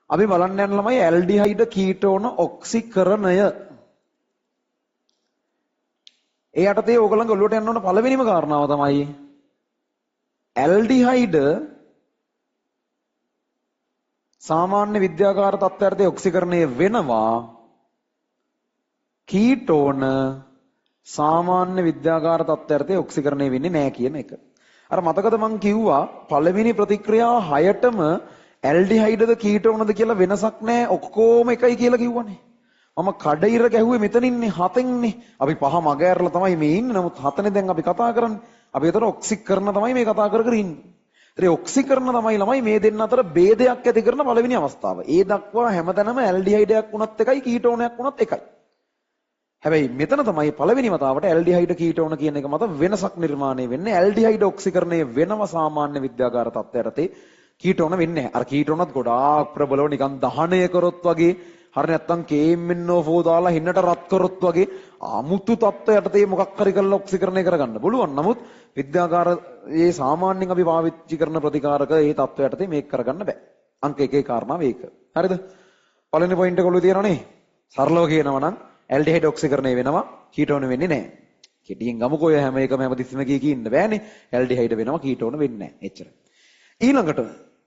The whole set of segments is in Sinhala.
අපි බලන්න යන ළමයි ඇල්ඩිහයිඩ් කීටෝන ඔක්සිකරණය. ඒ යටතේ ඕගොල්ලන්ගේ ඔළුවට යන්න ඕන පළවෙනිම කාරණාව තමයි ඇල්ඩිහයිඩ් සාමාන්‍ය විද්‍යාකාර තත්ත්වයටදී ඔක්සිකරණය වෙනවා. කීටෝන සාමාන්‍ය විද්‍යාකාර තත්ත්වයටදී ඔක්සිකරණය වෙන්නේ නැහැ කියන එක. අර මතකද මං කිව්වා පළවෙනි ප්‍රතික්‍රියා 6ටම ඇල්ඩිහයිඩ්ද කීටෝනද කියලා වෙනසක් නැහැ ඔක්කොම එකයි කියලා කිව්වනේ. මම කඩිර ගැහුවේ මෙතනින්නේ 7න්නේ. අපි 5 මග ඇරලා තමයි මේ ඉන්නේ. නමුත් 7නේ දැන් අපි කතා කරන්නේ. අපි ඒතර ඔක්සිකරණ තමයි මේ කතා කර ඉන්නේ. ඒ ඔක්සිකරණ තමයි ළමයි මේ දෙන්න අතර ભેදයක් ඇති කරන පළවෙනි අවස්ථාව. ඒ දක්වා හැමතැනම ඇල්ඩිහයිඩයක් වුණත් එකයි කීටෝනයක් වුණත් එකයි. හැබැයි මෙතන තමයි පළවෙනි වතාවට ඇල්ඩිහයිඩ් කීටෝන කියන එක මත වෙනසක් නිර්මාණය වෙන්නේ. ඇල්ඩිහයිඩ් ඔක්සිකරණය වෙනව සාමාන්‍ය විද්‍යාකාර තත්ත්වයටදී කීටෝන වෙන්නේ නැහැ. අර කීටෝනත් ගොඩාක් ප්‍රබලව නිකන් දහනය කරොත් වගේ හරි නැත්තම් KMNO4 දාලා හින්නට රත් කරොත් වගේ අමුතු තත්ත්වයටදී මොකක් හරි කරලා ඔක්සිකරණය කරගන්න පුළුවන්. නමුත් විද්‍යාකාරයේ සාමාන්‍යයෙන් අපි පාවිච්චි කරන ප්‍රතිකාරක ඒ තත්ත්වයටදී මේක කරගන්න බෑ. අංක 1 කාරණාව ඒක. හරිද? පළවෙනි පොයින්ට් එක ඔළුවේ තියනවනේ. සරලව කියනවා නම් ඇල්ඩිහයිඩ් ඔක්සිකරණය වෙනවා කීටෝන වෙන්නේ නැහැ. කෙටියෙන් ගමුකෝ ඔය හැම එකම හැමතිස්සෙම කී ඉන්න බෑනේ. ඇල්ඩිහයිඩ් වෙනවා කීටෝන වෙන්නේ නැහැ. එච්චර. ඊළඟට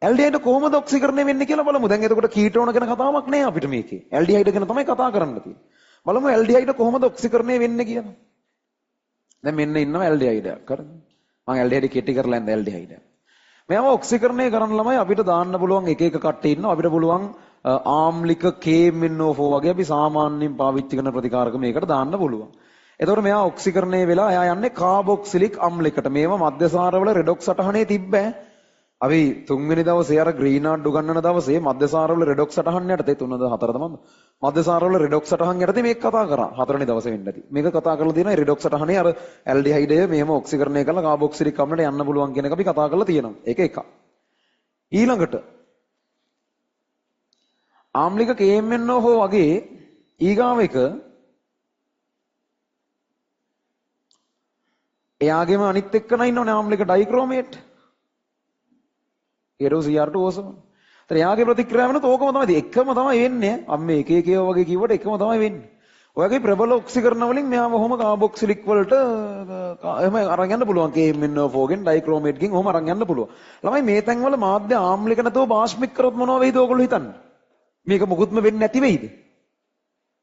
ඇල්ඩිහයිඩ් කොහොමද ඔක්සිකරණය වෙන්නේ කියලා බලමු. දැන් එතකොට කීටෝන ගැන කතාවක් නෑ අපිට මේකේ. ඇල්ඩිහයිඩ් ගැන තමයි කතා කරන්න තියෙන්නේ. බලමු ඇල්ඩිහයිඩ් කොහොමද ඔක්සිකරණය වෙන්නේ කියලා. දැන් මෙන්න ඉන්නවා ඇල්ඩිහයිඩ් එකක්. හරිද? මම ඇල්ඩිහයිඩ් කෙටි කරලා යන්න ඇල්ඩිහයිඩ්. මෙයාව ඔක්සිකරණය කරන්න ළමයි අපිට දාන්න පුළුවන් එක එක කට්ටිය ඉන්නවා. අපිට පුළුවන් ආම්ලික KMNO4 වගේ අපි සාමාන්‍යයෙන් පාවිච්චි කරන ප්‍රතිකාරක මේකට දාන්න පුළුවන්. එතකොට මෙයා ඔක්සිකරණය වෙලා එයා යන්නේ කාබොක්සිලික් අම්ලිකට. මේවා මධ්‍යසාරවල රෙඩොක්ස් සටහනේ තිබ්බෑ. අපි තුන්වෙනි දවසේ අර ග්‍රීනාඩ් උගන්වන දවසේ මධ්‍යසාරවල රෙඩොක්ස් සටහන් යටතේ 3ද 4ද මම මධ්‍යසාරවල රෙඩොක්ස් සටහන් යටතේ මේක කතා කරා. 4වෙනි දවසේ වෙන්න ඇති. මේක කතා කරලා තියෙනවා රෙඩොක්ස් සටහනේ අර ඇල්ඩිහයිඩය මෙහෙම ඔක්සිකරණය කරලා කාබොක්සිලික් අම්ලයට යන්න පුළුවන් කියන එක අපි කතා කරලා තියෙනවා. ඒක එකක්. ඊළඟට ආම්ලික KMNO4 වගේ ඊගාව එක එයාගේම අනිත් එක්කන ඉන්නවනේ ආම්ලික ඩයික්‍රෝමේට් CR2O7. ඒතර එයාගේ ප්‍රතික්‍රියාව වෙනත් ඕකම තමයි. එකම තමයි වෙන්නේ. අම්මේ එක එක ඒවා වගේ කිව්වට එකම තමයි වෙන්නේ. ඔයගේ ප්‍රබල ඔක්සිකරණ වලින් මෙයාව ඔහොම කාබොක්සිලික් වලට එහෙම අරන් යන්න පුළුවන්. KMNO4 ගෙන් ඩයික්‍රෝමේට් ගෙන් ඔහොම අරන් යන්න පුළුවන්. ළමයි මේ තැන්වල මාධ්‍ය ආම්ලික නැතුව බාෂ්මික කරොත් මොනවා වෙයිද ඔයගොල්ලෝ හිතන්නේ? මේක මුකුත්ම වෙන්නේ නැති වෙයිද?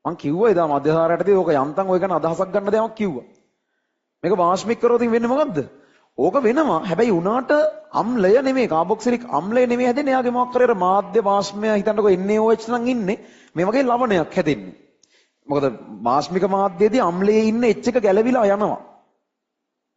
මං කිව්වා එදා මධ්‍යසාරයටදී ඕක යන්තම් ඔය ගැන අදහසක් ගන්න දෙයක් කිව්වා. මේක බාෂ්මික කරොත් වෙන්නේ මොකද්ද? ඕක වෙනවා. හැබැයි උනාට අම්ලය නෙමෙයි කාබොක්සිලික් අම්ලය නෙමෙයි හැදෙන්නේ. එයාගේ මොකක් කරේ මාධ්‍ය වාෂ්මය හිතන්නකෝ NaOH නම් ඉන්නේ. මේ වගේ ලවණයක් හැදෙන්නේ. මොකද වාෂ්මික මාධ්‍යයේදී අම්ලයේ ඉන්න H එක ගැලවිලා යනවා.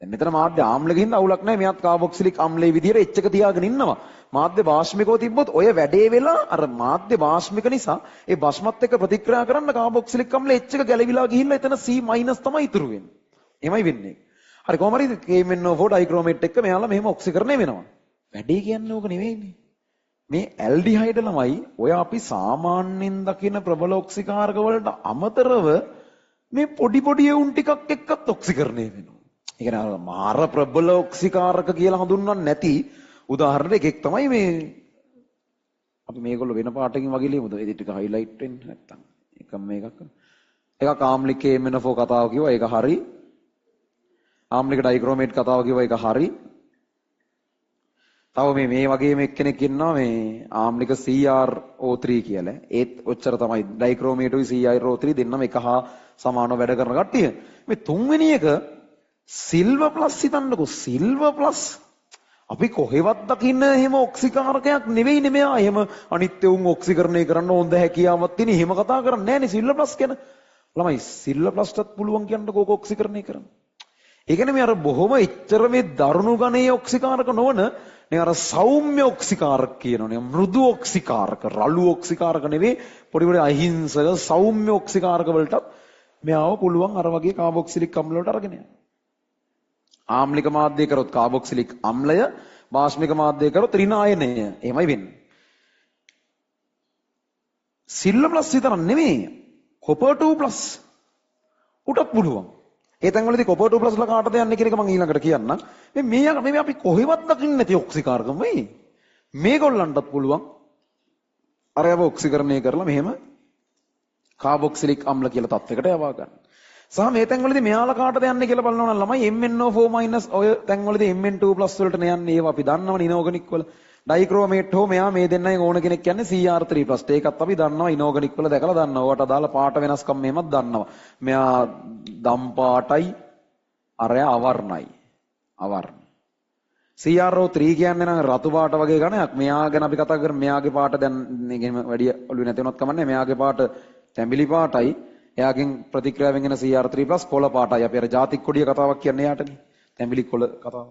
දැන් මෙතන මාධ්‍ය ආම්ලකින් අවුලක් නැහැ. මෙයාත් කාබොක්සිලික් අම්ලයේ විදිහට H එක තියාගෙන ඉන්නවා. මාධ්‍ය වාෂ්මිකව තිබ්බොත් ඔය වැඩේ වෙලා අර මාධ්‍ය වාෂ්මික නිසා ඒ බස්මත් එක්ක ප්‍රතික්‍රියා කරන්න කාබොක්සිලික් අම්ලයේ H එක ගැලවිලා ගිහිල්ලා එතන C- තමයි ඉතුරු වෙන්නේ. එහෙමයි වෙන්නේ. හරි කොහොම හරි KMNO4 ඩයික්‍රෝමේට් එක මෙයාලා මෙහෙම ඔක්සිකරණය වෙනවා. වැඩේ කියන්නේ ඕක නෙවෙයිනේ. මේ ඇල්ඩිහයිඩ් ළමයි ඔය අපි සාමාන්‍යයෙන් දකින ප්‍රබල ඔක්සිකාරක වලට අමතරව මේ පොඩි පොඩි උන් ටිකක් එක්කත් ඔක්සිකරණය වෙනවා. ඒ කියන්නේ මාර ප්‍රබල ඔක්සිකාරක කියලා හඳුන්වන්නේ නැති උදාහරණ එකක් තමයි මේ අපි මේගොල්ලෝ වෙන පාටකින් වගේ ලියමුද? ඒ ටික හයිලයිට් වෙන්න නැත්තම් එකම මේකක්. එකක් ආම්ලික KMNO4 කතාව කිව්වා ඒක හරි. ආම්ලික ඩයික්‍රෝමේට් කතාව කිව්වා ඒක හරි. තව මේ වගේම එක්කෙනෙක් ඉන්නවා මේ ආම්ලික CrO3 කියලා. ඒත් ඔච්චර තමයි ඩයික්‍රෝමේටුයි CrO3 දෙන්නම එක හා සමානව වැඩ කරන කට්ටිය. මේ තුන්වෙනි එක සිල්වර් ප්ලස් හිතන්නකෝ සිල්වර් ප්ලස් අපි කොහෙවත් දකින්න එහෙම ඔක්සිකාරකයක් නෙවෙයිනේ මෙයා. එහෙම අනිත්‍ය උන් ඔක්සිකරණය කරන්න හොඳ හැකියාවක් තියෙන. එහෙම කතා කරන්නේ නැහැනේ සිල්වර් ප්ලස් කියන. ළමයි සිල්වර් ප්ලස්ටත් පුළුවන් කියන්නකෝ ඔක ඔක්සිකරණය කරන්න. ඒ කියන්නේ මේ අර බොහොම ඉච්චර මේ දරුණු ගණයේ ඔක්සිකාරක නොවන නේ අර සෞම්‍ය ඔක්සිකාරක කියනෝනේ මෘදු ඔක්සිකාරක රළු ඔක්සිකාරක නෙවෙයි පොඩි පොඩි අහිංසක සෞම්‍ය ඔක්සිකාරක වලට මෙයාව පුළුවන් අර වගේ කාබොක්සිලික් අම්ල වලට අරගෙන යන්න. ආම්ලික මාධ්‍ය කරොත් කාබොක්සිලික් අම්ලය බාෂ්මික මාධ්‍ය කරොත් ඍණායනය එහෙමයි වෙන්නේ. සිල්වර් ප්ලස් විතර නෙමෙයි කොපර් 2+ උටත් පුළුවන්. ඒ තැන්වලදී කොපර් 2+ ලා කාටද යන්නේ කියන එක මම ඊළඟට කියන්නම්. මේ අපි කොහෙවත් දකින්නේ නැති ඔක්සිකාරකම වෙයි. මේගොල්ලන්ටත් පුළුවන් අරයව ඔක්සිකරණය කරලා මෙහෙම කාබොක්සිලික් අම්ල කියලා තත්යකට යවා ගන්න. සහ මේ තැන්වලදී මෙයාලා කාටද යන්නේ කියලා බලනවා නම් ළමයි MnO4- ඔය තැන්වලදී Mn2+ වලට යන්නේ ඒවා අපි දන්නවනේ ඉනෝගනික් වල. ඩයික්‍රෝමේට් හෝ මෙයා මේ දෙන්නයි ඕන කෙනෙක් කියන්නේ Cr3+. ඒකත් අපි දන්නවා ඉනෝගනික් වල දැකලා දන්නවා. ඔයාට අදාළ පාට වෙනස්කම් මෙහෙමත් දන්නවා. මෙයා දම් පාටයි අරය අවර්ණයි. අවර්ණ. CrO3 කියන්නේ නම් රතු පාට වගේ ගණයක්. මෙයා ගැන අපි කතා කරමු. මෙයාගේ පාට දැන් මේකෙම වැඩි ඔළුවේ නැති වුණත් කමන්නේ. මෙයාගේ පාට තැඹිලි පාටයි. එයාගෙන් ප්‍රතික්‍රියාවෙන් එන Cr3+ කොළ පාටයි. අපි අර ජාතික කොඩිය කතාවක් කියන්නේ යාටනේ. තැඹිලි කොළ කතාව.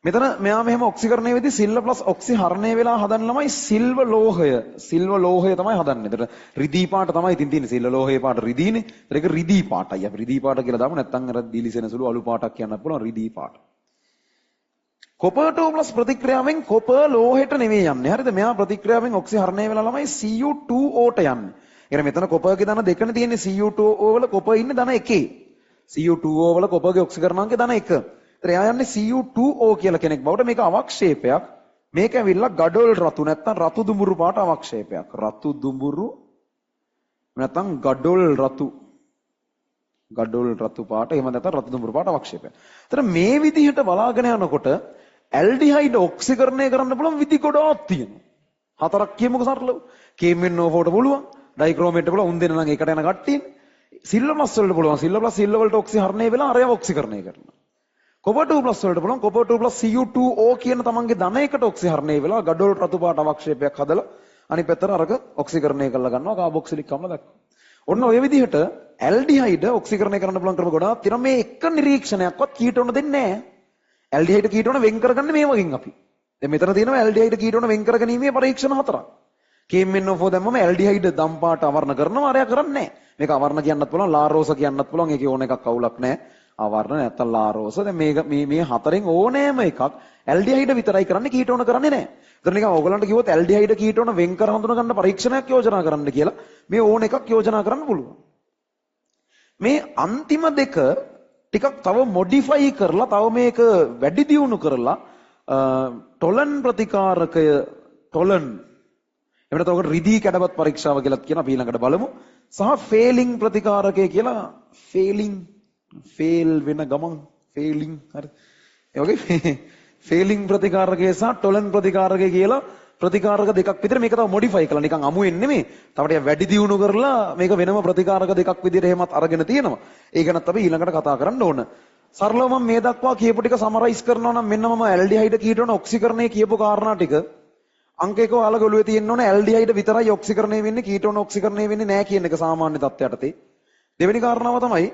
මෙතන මෙයා මෙහෙම ඔක්සිකරණය වෙද්දී සිල්ව ප්ලස් ඔක්සි හරණය වෙලා හදන ළමයි සිල්ව ලෝහය. සිල්ව ලෝහය තමයි හදන්නේ. ඒතර රිදී පාට තමයි ඉතින් තියෙන්නේ. සිල්ව ලෝහයේ පාට රිදීනේ. ඒක රිදී පාටයි. අපි රිදී පාට කියලා දාමු. නැත්නම් අර දීලිසෙන සුළු අලු පාටක් කියන්නත් පුළුවන් රිදී පාට. කොපර් 2+ ප්‍රතික්‍රියාවෙන් කොපර් ලෝහයට නෙමෙයි යන්නේ. හරිද? මෙයා ප්‍රතික්‍රියාවෙන් ඔක්සි හරණය වෙලා ළමයි Cu2O ට යන්නේ. එහෙනම් මෙතන කොපර්ගේ ධන දෙකනේ තියෙන්නේ. Cu2O වල කොපර් ඉන්නේ ධන 1. Cu2O වල කොපර්ගේ ඔක්සිකරණාංකය ධන 1. ඒතර එයා යන්නේ Cu2O කියලා කෙනෙක් බවට. මේක අවක්ෂේපයක්. මේක ඇවිල්ලා ගඩොල් රතු නැත්නම් රතු දුඹුරු පාට අවක්ෂේපයක්. රතු දුඹුරු නැත්නම් ගඩොල් රතු. ගඩොල් රතු පාට එහෙම නැත්නම් රතු දුඹුරු පාට අවක්ෂේපයක්. ඒතර මේ විදිහට බලාගෙන යනකොට ඇල්ඩිහයිඩ් ඔක්සිකරණය කරන්න පුළුවන් විදි ගොඩාක් තියෙනවා. හතරක් කියමුකෝ සරලව. KMnO4 පුළුවන්. ඩයික්‍රෝමේට් පුළුවන්. උන් දෙන්න නම් ඒකට යන කට්ටියනේ. සිල්ව ප්ලස් වලට පුළුවන්. සිල්ව ප්ලස් සිල්ව වලට ඔක්සි හරණය වෙලා අරයව ඔක්සිකරණය කරනවා. කොපර් 2+ වලට පුළුවන්. කොපර් 2+ Cu2O කියන තමන්ගේ ධන එකට ඔක්සි හරණය වෙලා ගඩොල් රතු පාට අවක්ෂේපයක් හදලා අනිත් පැත්තට අරක ඔක්සිකරණය කරලා ගන්නවා කාබොක්සිලික් අම්ල දක්වා. ඔන්න ඔය විදිහට ඇල්ඩිහයිඩ් ඔක්සිකරණය කරන්න පුළුවන් ක්‍රම ගොඩාක් තියෙනවා. මේ එක නිරීක්ෂණයක්වත් කීටෝන දෙන්නේ නැහැ. ඇල්ඩිහයිඩ් කීටෝන වෙන් කරගන්නේ මේ වගේන් අපි. දැන් මෙතන තියෙනවා ඇල්ඩිහයිඩ් කීටෝන වෙන් කරගැනීමේ පරීක්ෂණ හතරක්. KMnO4 දැම්මම ඇල්ඩිහයිඩ් දම් පාට අවර්ණ කරනවා. අරයා කරන්නේ නැහැ. මේක අවර්ණ කියන්නත් පුළුවන්. ලාරෝස කියන්නත් පුළුවන්. ඒකේ ඕන එකක් අවුලක් නැහැ. අවර්ණ නැත්තම් ලාරෝස. දැන් මේ හතරෙන් ඕනෑම එකක් ඇල්ඩිහයිඩ් විතරයි කරන්නේ. කීටෝන කරන්නේ නැහැ. ඒතර නිකන් ඕගලන්ට කිව්වොත් ඇල්ඩිහයිඩ් කීටෝන වෙන් කර හඳුනා ගන්න පරීක්ෂණයක් යෝජනා කරන්න කියලා මේ ඕන එකක් යෝජනා කරන්න පුළුවන්. මේ අන්තිම දෙක ටිකක් තව මොඩිෆයි කරලා තව මේක වැඩි දියුණු කරලා ටොලන් ප්‍රතිකාරකය ටොලන් එහෙම නැත්නම් ඔකට රිදී කැඩපත් පරීක්ෂාව කියලා කියන අපි ඊළඟට බලමු. සහ ෆේලිං ප්‍රතිකාරකය කියලා ෆේල් වෙන ගමන් ෆේලිං හරි. ඒ වගේ ෆේලිං ප්‍රතිකාරකය සහ ටොලන් ප්‍රතිකාරකය කියලා ප්‍රතිකාරක දෙකක් විතර මේක තව මොඩිෆයි කරලා නිකන් අමුෙන් නෙමෙයි. තව ටිකක් වැඩි දියුණු කරලා මේක වෙනම ප්‍රතිකාරක දෙකක් විදිහට එහෙමත් අරගෙන තියෙනවා. ඒක ගැනත් අපි ඊළඟට කතා කරන්න ඕන. සරලව මම මේ දක්වා කියපු ටික සමරයිස් කරනවා නම් මෙන්න මම ඇල්ඩිහයිඩ් කීටෝන ඔක්සිකරණය කියපු කාරණා ටික අංක 1 ඔයාලගේ ඔළුවේ තියෙන්න ඕනේ. ඇල්ඩිහයිඩ් විතරයි ඔක්සිකරණය වෙන්නේ, කීටෝන ඔක්සිකරණය වෙන්නේ නැහැ කියන එක සාමාන්‍ය තත්ත්වයටදී. දෙවෙනි කාරණාව තමයි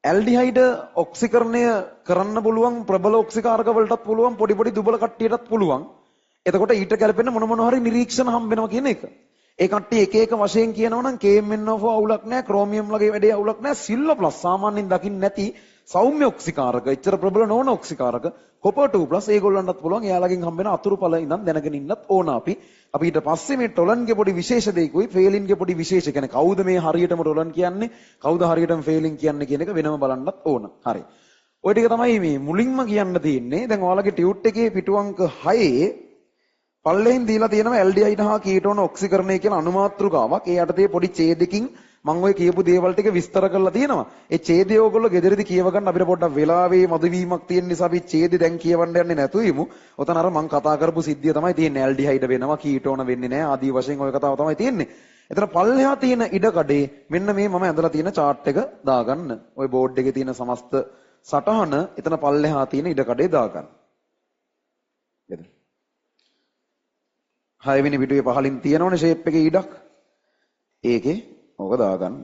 ඇල්ඩිහයිඩ් ඔක්සිකරණය කරන්න පුළුවන් ප්‍රබල ඔක්සිකාරක වලටත් පුළුවන්, පොඩි පොඩි දුබල කට්ටියටත් පුළුවන්. එතකොට ඊට ගැලපෙන්න මොන හරි නිරීක්ෂණ හම්බ වෙනවා කියන එක. ඒ කට්ටිය එක එක වශයෙන් කියනවා නම් KMnO4 අවුලක් නැහැ, ක්‍රෝමියම් ලගේ වැඩේ අවුලක් නැහැ, සිල්ව ප්ලස් සාමාන්‍යයෙන් දකින්න නැති සෞම්‍ය ඔක්සිකාරක, එච්චර ප්‍රබල නොවන ඔක්සිකාරක, කොපර් 2+ ඒගොල්ලන්ටත් පුළුවන් එයාලගෙන් හම්බ වෙන අතුරුඵල ඉඳන් දැනගෙන ඉන්නත් ඕන අපි. අපි ඊට පස්සේ මේ ටොලන්ගේ පොඩි විශේෂ දෙයකුයි ෆේලින්ගේ පොඩි විශේෂ කියන්නේ කවුද මේ හරියටම ටොලන් කියන්නේ, කවුද හරියටම ෆේලින් කියන්නේ කියන එක වෙනම බලන්නත් ඕන. හරි. ওই ටික තමයි මේ මුලින්ම කියන්න තියෙන්නේ. දැන් ඔයාලගේ ටියුට් එකේ පිටු අංක 6 පල්ලෙහින් දීලා තියෙනවා ඇල්ඩිහයිඩ් හා කීටෝන ඔක්සිකරණය කියන අනුමාත්‍රිකාවක්. ඒ යටතේ පොඩි ඡේදකින් මම ඔය කියපු දේවල් ටික විස්තර කරලා තියෙනවා. ඒ ඡේදය ඕගොල්ලෝ ගෙදරදී කියව ගන්න. අපිට පොඩ්ඩක් වෙලාවේ මදවීමක් තියෙන නිසා අපි ඡේදය දැන් කියවන්න යන්නේ නැතු වෙමු. ඔතන අර මම කතා කරපු සිද්ධිය තමයි තියෙන්නේ. ඇල්ඩිහයිඩ් වෙනවා, කීටෝන වෙන්නේ නැහැ. ආදී වශයෙන් ඔය කතාව තමයි තියෙන්නේ. එතන පල්ලෙහා තියෙන ඉඩකඩේ මෙන්න මේ මම ඇඳලා තියෙන chart එක දාගන්න. ඔය බෝඩ් එකේ තියෙන සමස්ත සටහන එතන පල්ලෙහා තියෙන ඉඩකඩේ දාගන්න. නේද? 6 වෙනි පිටුවේ පහලින් තියෙනවනේ ෂේප් එකේ ඉඩක්. ඒකේ ඕක දාගන්න.